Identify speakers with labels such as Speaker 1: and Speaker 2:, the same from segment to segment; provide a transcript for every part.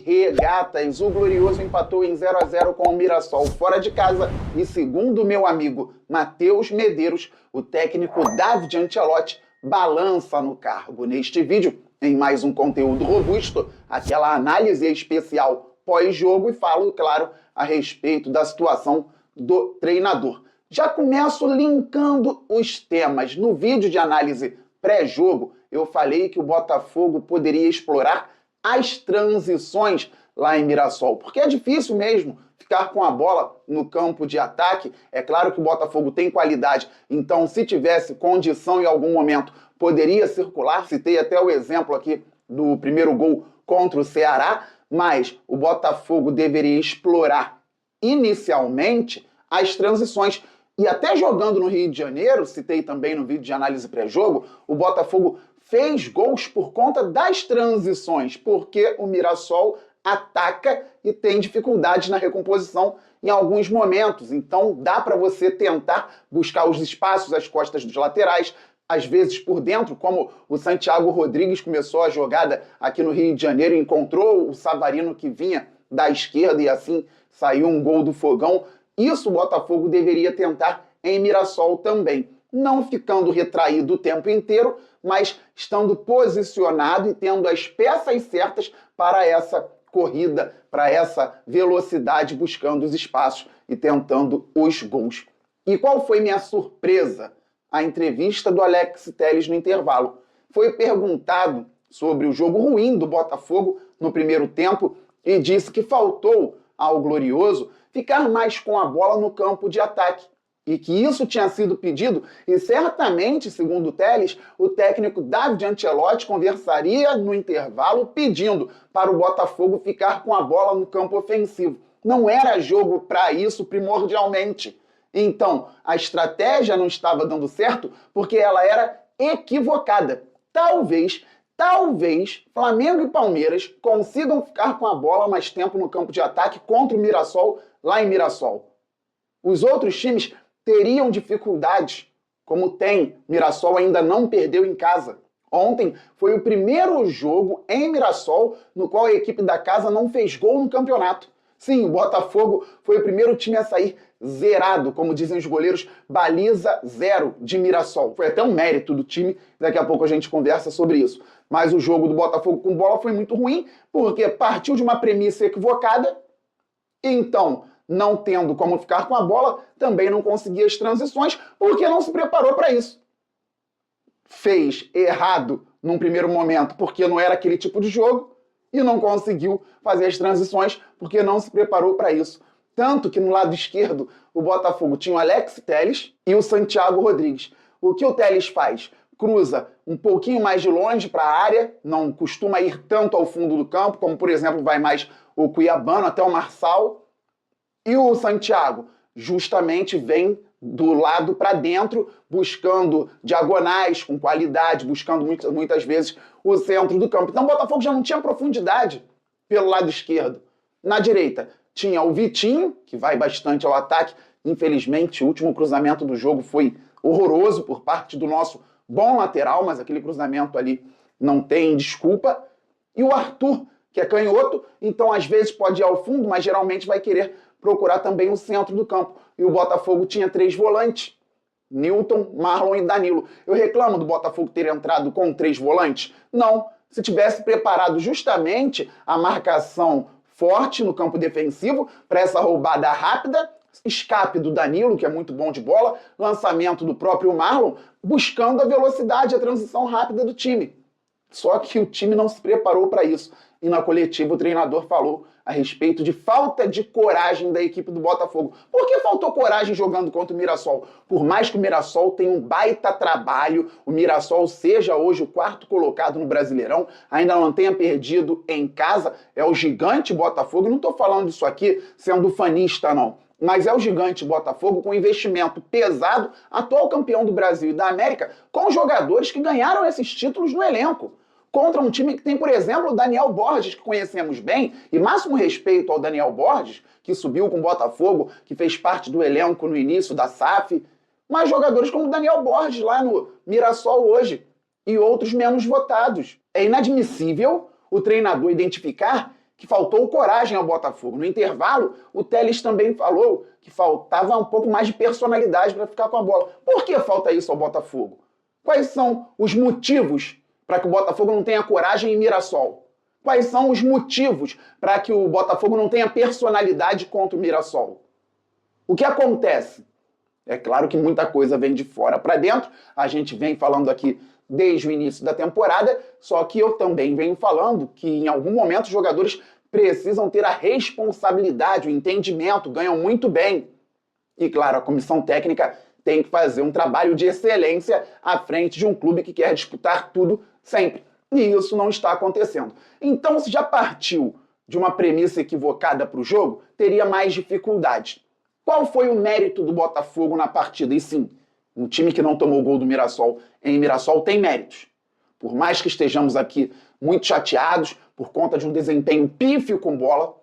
Speaker 1: regatas. O Glorioso empatou em 0 a 0 com o Mirassol fora de casa e, segundo meu amigo Matheus Medeiros, o técnico David Ancelotti balança no cargo. Neste vídeo, em mais um conteúdo robusto, aquela análise especial pós-jogo e falo, claro, a respeito da situação do treinador. Já começo linkando os temas. No vídeo de análise pré-jogo, eu falei que o Botafogo poderia explorar as transições lá em Mirassol, porque é difícil mesmo ficar com a bola no campo de ataque. É claro que o Botafogo tem qualidade, então se tivesse condição em algum momento, poderia circular. Citei até o exemplo aqui do primeiro gol contra o Ceará, mas o Botafogo deveria explorar inicialmente as transições. E até jogando no Rio de Janeiro, citei também no vídeo de análise pré-jogo, o Botafogo fez gols por conta das transições, porque o Mirassol ataca e tem dificuldades na recomposição em alguns momentos. Então dá para você tentar buscar os espaços às costas dos laterais, às vezes por dentro, como o Santiago Rodrigues começou a jogada aqui no Rio de Janeiro e encontrou o Savarino que vinha da esquerda e assim saiu um gol do Fogão. Isso o Botafogo deveria tentar em Mirassol também, não ficando retraído o tempo inteiro, mas estando posicionado e tendo as peças certas para essa corrida, para essa velocidade, buscando os espaços e tentando os gols. E qual foi minha surpresa? A entrevista do Alex Telles no intervalo. Foi perguntado sobre o jogo ruim do Botafogo no primeiro tempo e disse que faltou ao Glorioso ficar mais com a bola no campo de ataque e que isso tinha sido pedido e certamente, segundo o Telles, o técnico David Ancelotti conversaria no intervalo pedindo para o Botafogo ficar com a bola no campo ofensivo. Não era jogo para isso primordialmente. Então, a estratégia não estava dando certo porque ela era equivocada. Talvez Flamengo e Palmeiras consigam ficar com a bola mais tempo no campo de ataque contra o Mirassol lá em Mirassol. Os outros times teriam dificuldades, como tem. Mirassol ainda não perdeu em casa. Ontem foi o primeiro jogo em Mirassol no qual a equipe da casa não fez gol no campeonato. Sim, o Botafogo foi o primeiro time a sair zerado, como dizem os goleiros, baliza zero de Mirassol. Foi até um mérito do time, daqui a pouco a gente conversa sobre isso. Mas o jogo do Botafogo com bola foi muito ruim, porque partiu de uma premissa equivocada, então, não tendo como ficar com a bola, também não conseguia as transições, porque não se preparou para isso. Fez errado num primeiro momento, porque não era aquele tipo de jogo, e não conseguiu fazer as transições, porque não se preparou para isso. Tanto que no lado esquerdo, o Botafogo tinha o Alex Telles e o Santiago Rodrigues. O que o Telles faz? Cruza um pouquinho mais de longe para a área, não costuma ir tanto ao fundo do campo, como, por exemplo, vai mais o Cuiabano, até o Marçal. E o Santiago justamente vem do lado para dentro, buscando diagonais com qualidade, buscando muitas vezes o centro do campo. Então o Botafogo já não tinha profundidade pelo lado esquerdo. Na direita tinha o Vitinho, que vai bastante ao ataque. Infelizmente, o último cruzamento do jogo foi horroroso por parte do nosso bom lateral, mas aquele cruzamento ali não tem desculpa. E o Arthur, que é canhoto, então às vezes pode ir ao fundo, mas geralmente vai querer procurar também o centro do campo. E o Botafogo tinha 3 volantes, Newton, Marlon e Danilo. Eu reclamo do Botafogo ter entrado com 3 volantes? Não. Se tivesse preparado justamente a marcação forte no campo defensivo para essa roubada rápida, escape do Danilo, que é muito bom de bola, lançamento do próprio Marlon, buscando a velocidade, a transição rápida do time. Só que o time não se preparou para isso. E na coletiva o treinador falou a respeito de falta de coragem da equipe do Botafogo. Por que faltou coragem jogando contra o Mirassol? Por mais que o Mirassol tenha um baita trabalho, o Mirassol seja hoje o 4º colocado no Brasileirão, ainda não tenha perdido em casa, é o gigante Botafogo. Eu não estou falando isso aqui sendo fanista, não. Mas é o gigante Botafogo com investimento pesado, atual campeão do Brasil e da América, com jogadores que ganharam esses títulos no elenco. Contra um time que tem, por exemplo, o Daniel Borges, que conhecemos bem, e máximo respeito ao Daniel Borges, que subiu com o Botafogo, que fez parte do elenco no início da SAF, mas jogadores como o Daniel Borges lá no Mirassol hoje, e outros menos votados. É inadmissível o treinador identificar que faltou coragem ao Botafogo. No intervalo, o Telles também falou que faltava um pouco mais de personalidade para ficar com a bola. Por que falta isso ao Botafogo? Quais são os motivos para que o Botafogo não tenha coragem em Mirassol? Quais são os motivos para que o Botafogo não tenha personalidade contra o Mirassol? O que acontece? É claro que muita coisa vem de fora para dentro, a gente vem falando aqui desde o início da temporada, só que eu também venho falando que em algum momento os jogadores precisam ter a responsabilidade, o entendimento, ganham muito bem. E claro, a comissão técnica tem que fazer um trabalho de excelência à frente de um clube que quer disputar tudo sempre. E isso não está acontecendo. Então, se já partiu de uma premissa equivocada para o jogo, teria mais dificuldade. Qual foi o mérito do Botafogo na partida? E sim, um time que não tomou gol do Mirassol em Mirassol tem méritos. Por mais que estejamos aqui muito chateados por conta de um desempenho pífio com bola,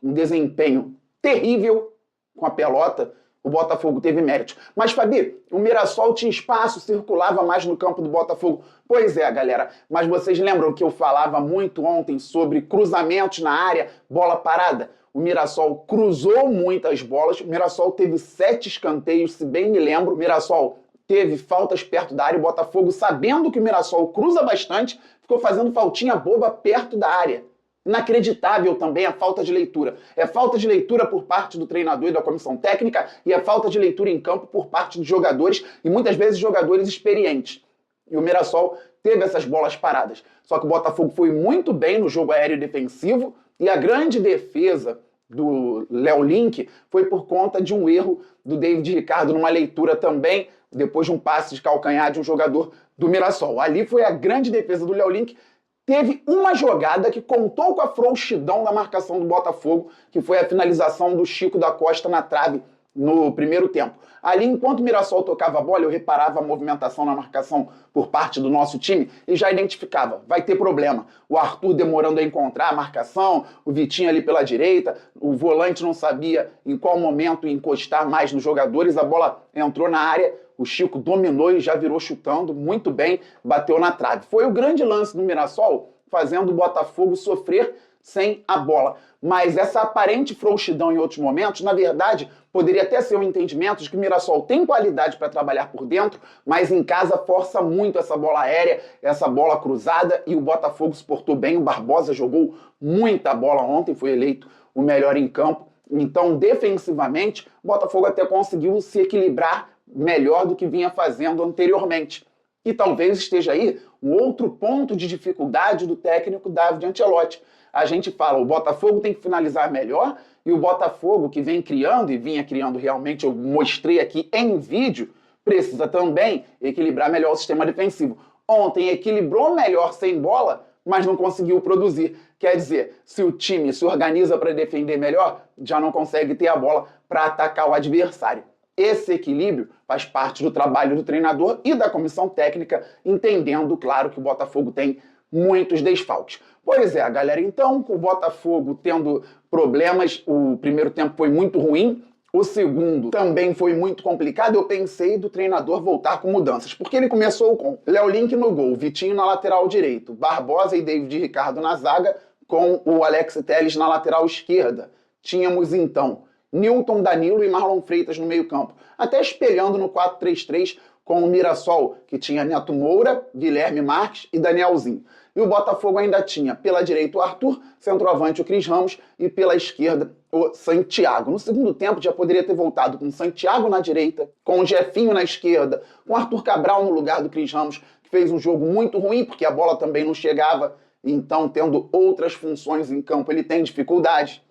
Speaker 1: um desempenho terrível com a pelota, o Botafogo teve méritos. Mas, Fabi, o Mirassol tinha espaço, circulava mais no campo do Botafogo. Pois é, galera, mas vocês lembram que eu falava muito ontem sobre cruzamentos na área, bola parada? O Mirassol cruzou muitas bolas, o Mirassol teve 7 escanteios, se bem me lembro. O Mirassol teve faltas perto da área, o Botafogo, sabendo que o Mirassol cruza bastante, ficou fazendo faltinha boba perto da área. Inacreditável também a falta de leitura. É falta de leitura por parte do treinador e da comissão técnica e é falta de leitura em campo por parte dos jogadores e muitas vezes jogadores experientes. E o Mirassol teve essas bolas paradas. Só que o Botafogo foi muito bem no jogo aéreo defensivo e a grande defesa do Léo Link foi por conta de um erro do David Ricardo numa leitura também, depois de um passe de calcanhar de um jogador do Mirassol. Ali foi a grande defesa do Léo Link. Teve uma jogada que contou com a frouxidão da marcação do Botafogo, que foi a finalização do Chico da Costa na trave no primeiro tempo. Ali, enquanto o Mirassol tocava a bola, eu reparava a movimentação na marcação por parte do nosso time e já identificava, vai ter problema. O Arthur demorando a encontrar a marcação, o Vitinho ali pela direita, o volante não sabia em qual momento encostar mais nos jogadores, a bola entrou na área, o Chico dominou e já virou chutando muito bem, bateu na trave. Foi o grande lance do Mirassol, fazendo o Botafogo sofrer sem a bola. Mas essa aparente frouxidão em outros momentos, na verdade, poderia até ser um entendimento de que o Mirassol tem qualidade para trabalhar por dentro, mas em casa força muito essa bola aérea, essa bola cruzada, e o Botafogo se portou bem. O Barbosa jogou muita bola ontem, foi eleito o melhor em campo. Então, defensivamente, o Botafogo até conseguiu se equilibrar melhor do que vinha fazendo anteriormente. E talvez esteja aí um outro ponto de dificuldade do técnico David Ancelotti. A gente fala, o Botafogo tem que finalizar melhor, e o Botafogo, que vem criando, e vinha criando realmente, eu mostrei aqui em vídeo, precisa também equilibrar melhor o sistema defensivo. Ontem equilibrou melhor sem bola, mas não conseguiu produzir. Quer dizer, se o time se organiza para defender melhor, já não consegue ter a bola para atacar o adversário. Esse equilíbrio faz parte do trabalho do treinador e da comissão técnica, entendendo, claro, que o Botafogo tem muitos desfalques. Pois é, galera, então, com o Botafogo tendo problemas, o primeiro tempo foi muito ruim, o segundo também foi muito complicado, eu pensei do treinador voltar com mudanças, porque ele começou com Léo Link no gol, Vitinho na lateral direito, Barbosa e David Ricardo na zaga, com o Alex Telles na lateral esquerda. Tínhamos, então, Nilton, Danilo e Marlon Freitas no meio-campo, até espelhando no 4-3-3 com o Mirassol, que tinha Neto Moura, Guilherme Marques e Danielzinho. E o Botafogo ainda tinha pela direita o Arthur, centroavante o Cris Ramos e pela esquerda o Santiago. No segundo tempo já poderia ter voltado com o Santiago na direita, com o Jefinho na esquerda, com o Arthur Cabral no lugar do Cris Ramos, que fez um jogo muito ruim porque a bola também não chegava, então tendo outras funções em campo ele tem dificuldade.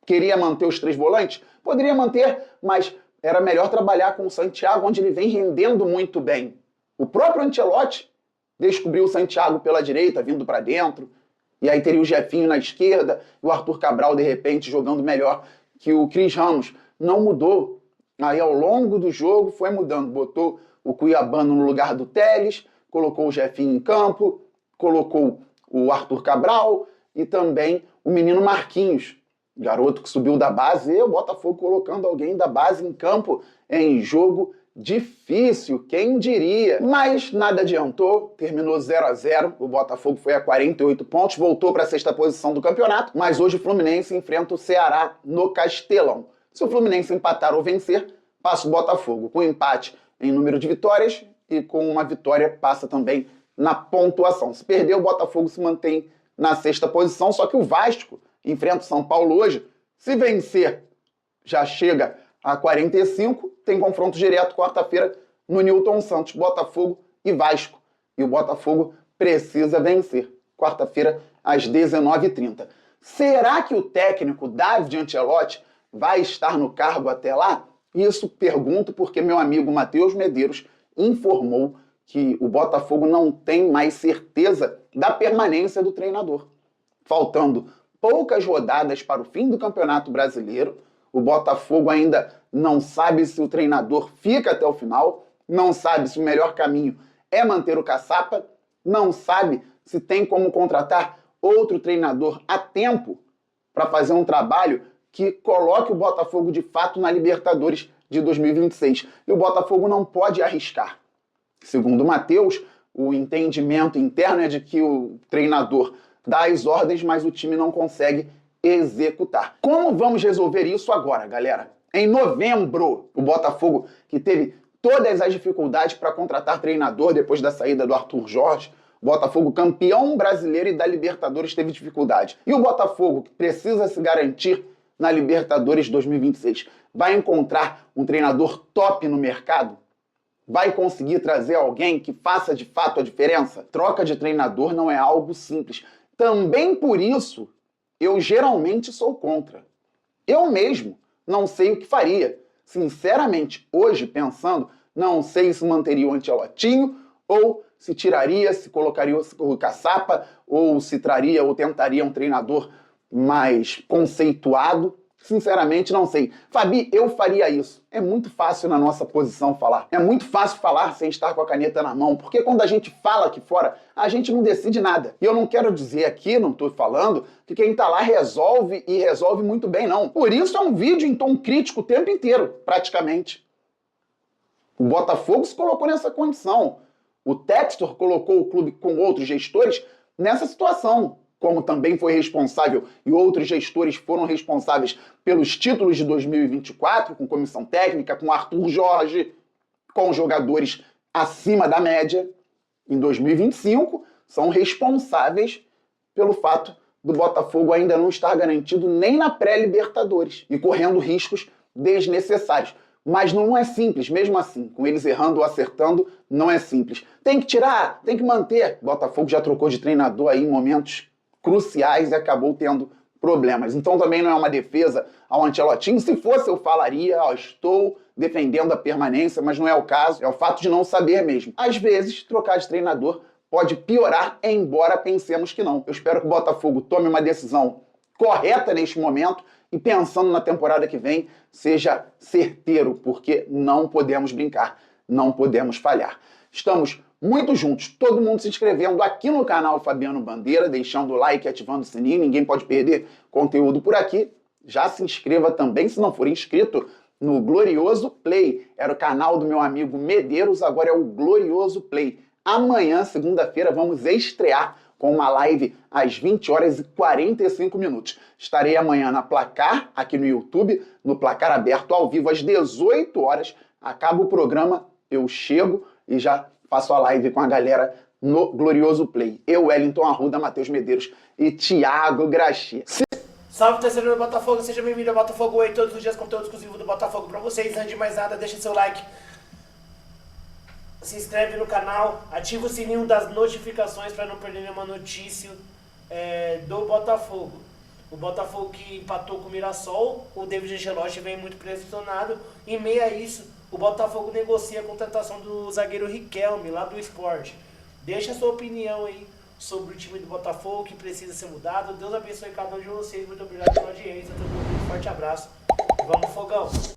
Speaker 1: Queria manter os 3 volantes? Poderia manter, mas era melhor trabalhar com o Santiago, onde ele vem rendendo muito bem. O próprio Ancelotti descobriu o Santiago pela direita, vindo para dentro, e aí teria o Jefinho na esquerda, e o Arthur Cabral, de repente, jogando melhor que o Cris Ramos. Não mudou. Aí, ao longo do jogo, foi mudando. Botou o Cuiabano no lugar do Telles, colocou o Jefinho em campo, colocou o Arthur Cabral e também o menino Marquinhos, garoto que subiu da base, e o Botafogo colocando alguém da base em campo em jogo Difícil, quem diria? Mas nada adiantou, terminou 0-0, o Botafogo foi a 48 pontos, voltou para a sexta posição do campeonato, mas hoje o Fluminense enfrenta o Ceará no Castelão. Se o Fluminense empatar ou vencer, passa o Botafogo, com empate em número de vitórias e com uma vitória passa também na pontuação. Se perder, o Botafogo se mantém na sexta posição, só que o Vasco enfrenta o São Paulo hoje, se vencer já chega a 45, tem confronto direto quarta-feira no Newton Santos, Botafogo e Vasco. E o Botafogo precisa vencer, quarta-feira às 19h30. Será que o técnico David Ancelotti vai estar no cargo até lá? Isso pergunto porque meu amigo Matheus Medeiros informou que o Botafogo não tem mais certeza da permanência do treinador. Faltando poucas rodadas para o fim do Campeonato Brasileiro, o Botafogo ainda não sabe se o treinador fica até o final, não sabe se o melhor caminho é manter o Caçapa, não sabe se tem como contratar outro treinador a tempo para fazer um trabalho que coloque o Botafogo de fato na Libertadores de 2026. E o Botafogo não pode arriscar. Segundo o Matheus, o entendimento interno é de que o treinador dá as ordens, mas o time não consegue executar. Como vamos resolver isso agora, galera? Em novembro, o Botafogo, que teve todas as dificuldades para contratar treinador depois da saída do Arthur Jorge, o Botafogo campeão brasileiro e da Libertadores teve dificuldade. E o Botafogo, que precisa se garantir na Libertadores 2026, vai encontrar um treinador top no mercado? Vai conseguir trazer alguém que faça de fato a diferença? Troca de treinador não é algo simples. Também por isso, eu geralmente sou contra. Eu mesmo não sei o que faria. Sinceramente, hoje, pensando, não sei se manteria o Ancelotinho, ou se tiraria, se colocaria o Caçapa, ou se traria ou tentaria um treinador mais conceituado. Sinceramente, não sei. Fabi, eu faria isso. É muito fácil na nossa posição falar. É muito fácil falar sem estar com a caneta na mão, porque quando a gente fala aqui fora, a gente não decide nada. E eu não quero dizer aqui, não estou falando, que quem está lá resolve e resolve muito bem, não. Por isso é um vídeo em tom crítico o tempo inteiro, praticamente. O Botafogo se colocou nessa condição. O Textor colocou o clube com outros gestores nessa situação, como também foi responsável e outros gestores foram responsáveis pelos títulos de 2024, com comissão técnica, com Arthur Jorge, com jogadores acima da média. Em 2025, são responsáveis pelo fato do Botafogo ainda não estar garantido nem na pré-Libertadores e correndo riscos desnecessários. Mas não é simples, mesmo assim, com eles errando ou acertando, não é simples. Tem que tirar, tem que manter. O Botafogo já trocou de treinador aí em momentos cruciais e acabou tendo problemas. Então também não é uma defesa ao Ancelotinho. Se fosse, eu falaria, estou defendendo a permanência, mas não é o caso. É o fato de não saber mesmo. Às vezes, trocar de treinador pode piorar, embora pensemos que não. Eu espero que o Botafogo tome uma decisão correta neste momento e pensando na temporada que vem, seja certeiro, porque não podemos brincar, não podemos falhar. Estamos muito juntos, todo mundo se inscrevendo aqui no canal Fabiano Bandeira, deixando o like e ativando o sininho, ninguém pode perder conteúdo por aqui. Já se inscreva também, se não for inscrito, no Glorioso Play. Era o canal do meu amigo Medeiros, agora é o Glorioso Play. Amanhã, segunda-feira, vamos estrear com uma live às 20h45. Estarei amanhã na Placar, aqui no YouTube, no Placar Aberto ao vivo às 18 horas. Acaba o programa, eu chego e já faço a live com a galera no Glorioso Play. Eu, Wellington Arruda, Matheus Medeiros e Thiago Grachi.
Speaker 2: Salve, torcedor do Botafogo, seja bem-vindo ao Botafogo Way, todos os dias conteúdo exclusivo do Botafogo pra vocês. Antes de mais nada, deixa seu like, se inscreve no canal, ativa o sininho das notificações para não perder nenhuma notícia do Botafogo. O Botafogo que empatou com o Mirassol, o David Ancelotti vem muito pressionado. Em meio a isso, o Botafogo negocia a contratação do zagueiro Riquelme, lá do Sport. Deixa a sua opinião aí sobre o time do Botafogo, que precisa ser mudado. Deus abençoe cada um de vocês. Muito obrigado pela audiência. Todo mundo, um forte abraço. Vamos, Fogão!